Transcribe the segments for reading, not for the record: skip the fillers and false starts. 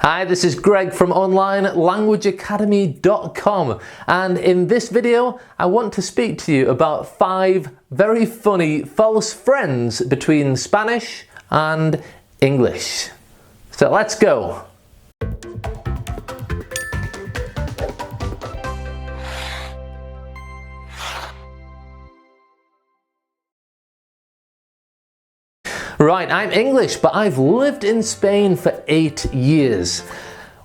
Hi, this is Greg from onlinelanguageacademy.com, and in this video I want to speak to you about 5 very funny false friends between Spanish and English. So let's go. Right, I'm English, but I've lived in Spain for 8 years.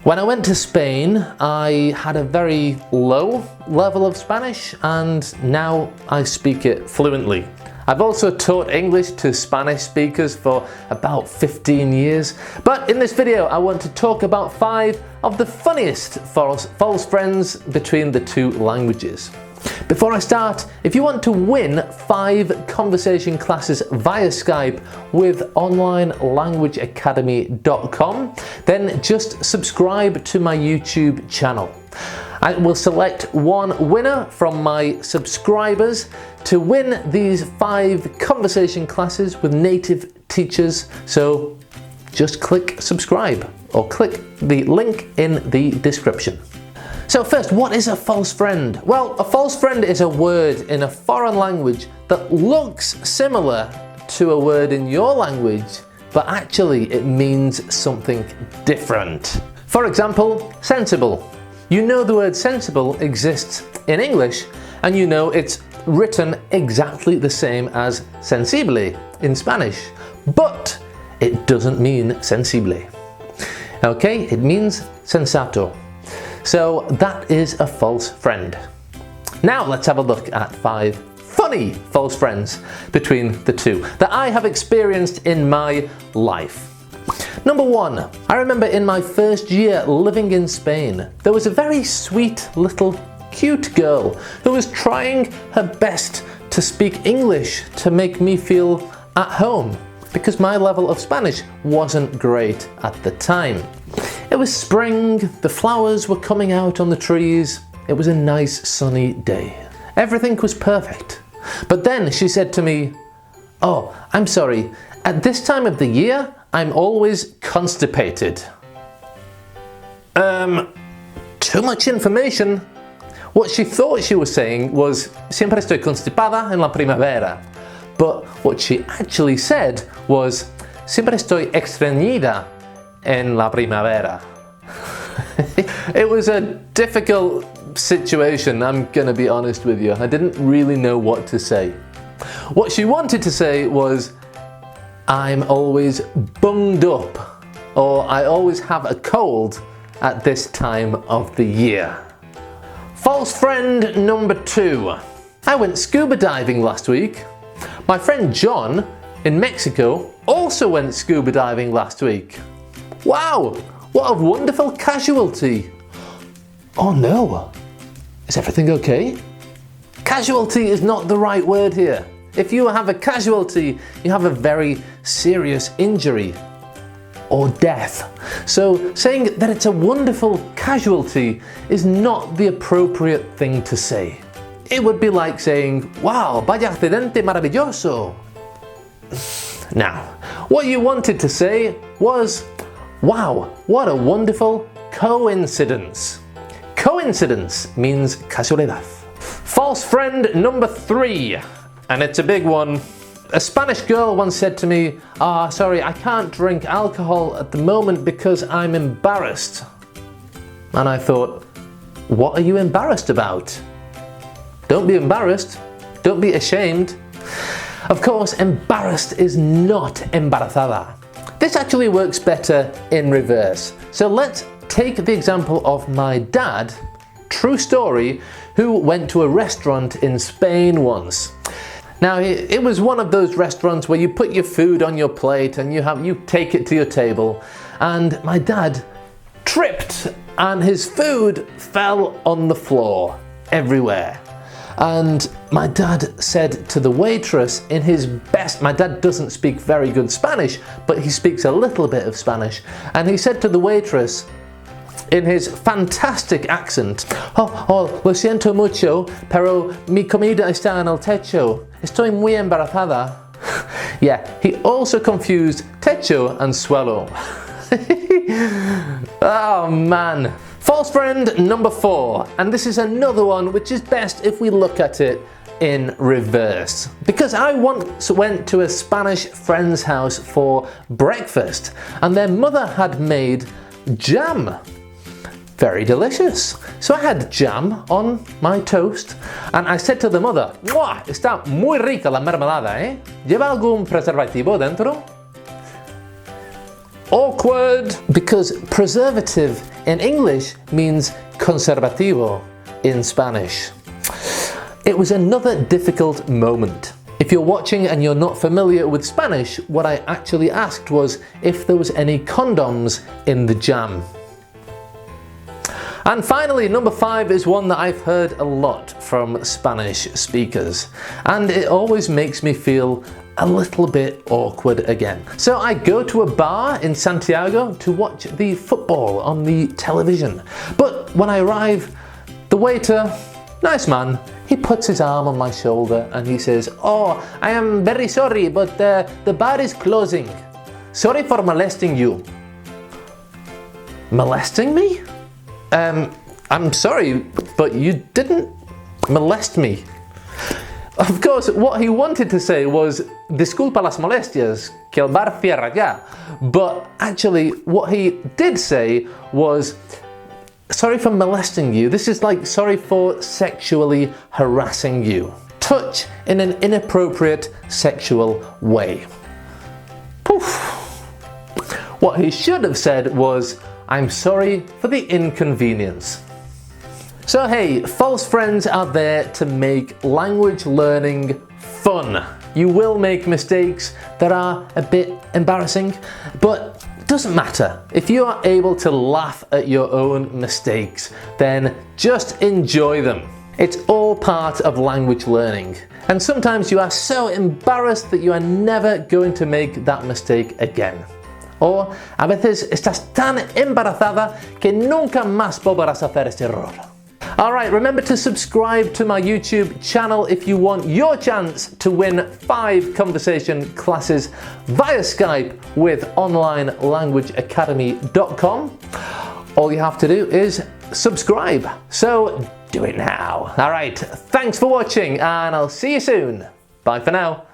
When I went to Spain, I had a very low level of Spanish, and now I speak it fluently. I've also taught English to Spanish speakers for about 15 years, but in this video I want to talk about 5 of the funniest false friends between the two languages. Before I start, if you want to win 5 conversation classes via Skype with onlinelanguageacademy.com, then just subscribe to my YouTube channel. I will select one winner from my subscribers to win these 5 conversation classes with native teachers, so just click subscribe or click the link in the description. So first, what is a false friend? Well, a false friend is a word in a foreign language that looks similar to a word in your language, but actually it means something different. For example, sensible. You know the word sensible exists in English, and you know it's written exactly the same as sensible in Spanish, but it doesn't mean sensible. Okay, it means sensato. So that is a false friend. Now let's have a look at 5 funny false friends between the two that I have experienced in my life. Number 1, I remember in my first year living in Spain, there was a very sweet little cute girl who was trying her best to speak English to make me feel at home, because my level of Spanish wasn't great at the time. It was spring, the flowers were coming out on the trees, it was a nice sunny day. Everything was perfect. But then she said to me, "Oh, I'm sorry, at this time of the year, I'm always constipated." Too much information. What she thought she was saying was, "Siempre estoy constipada en la primavera." But what she actually said was, "Siempre estoy estreñida en la primavera." It was a difficult situation, I'm gonna be honest with you. I didn't really know what to say. What she wanted to say was, "I'm always bunged up," or "I always have a cold at this time of the year." False friend number 2. I went scuba diving last week. My friend John in Mexico also went scuba diving last week. Wow, what a wonderful casualty. Oh no, is everything okay? Casualty is not the right word here. If you have a casualty, you have a very serious injury or death. So saying that it's a wonderful casualty is not the appropriate thing to say. It would be like saying, "Wow, vaya accidente maravilloso." Now, what you wanted to say was, "Wow, what a wonderful coincidence." Coincidence means casualidad. False friend number 3, and it's a big one. A Spanish girl once said to me, "Sorry, I can't drink alcohol at the moment because I'm embarrassed." And I thought, what are you embarrassed about? Don't be embarrassed. Don't be ashamed. Of course, embarrassed is not embarazada. This actually works better in reverse. So let's take the example of my dad, true story, who went to a restaurant in Spain once. Now, it was one of those restaurants where you put your food on your plate and you take it to your table. And my dad tripped and his food fell on the floor everywhere. And my dad said to the waitress in his best, my dad doesn't speak very good Spanish, but he speaks a little bit of Spanish. And he said to the waitress in his fantastic accent, "Oh, lo siento mucho, pero mi comida está en el techo. Estoy muy embarazada." Yeah, he also confused techo and suelo. Oh man. False friend number 4, and this is another one which is best if we look at it in reverse. Because I once went to a Spanish friend's house for breakfast and their mother had made jam. Very delicious. So I had jam on my toast and I said to the mother, ¡Mua! Está muy rica la mermelada, ¿eh? ¿Lleva algún preservativo dentro? Awkward! Because preservative in English means conservativo in Spanish. It was another difficult moment. If you're watching and you're not familiar with Spanish, what I actually asked was if there was any condoms in the jam. And finally, number 5 is one that I've heard a lot from Spanish speakers, and it always makes me feel a little bit awkward again. So I go to a bar in Santiago to watch the football on the television, but when I arrive, the waiter, nice man, he puts his arm on my shoulder and he says, "Oh, I am very sorry, but the bar is closing. Sorry for molesting you." Molesting me? I'm sorry, but you didn't molest me. Of course, what he wanted to say was, disculpa las molestias, que el bar cierra ya. But actually, what he did say was, sorry for molesting you. This is like sorry for sexually harassing you. Touch in an inappropriate sexual way. Poof. What he should have said was, I'm sorry for the inconvenience. So hey, false friends are there to make language learning fun. You will make mistakes that are a bit embarrassing, but it doesn't matter. If you are able to laugh at your own mistakes, then just enjoy them. It's all part of language learning. And sometimes you are so embarrassed that you are never going to make that mistake again. O a veces estás tan embarazada que nunca más volverás a hacer este error. Alright, remember to subscribe to my YouTube channel if you want your chance to win 5 conversation classes via Skype with onlinelanguageacademy.com. All you have to do is subscribe, so do it now. Alright, thanks for watching and I'll see you soon. Bye for now.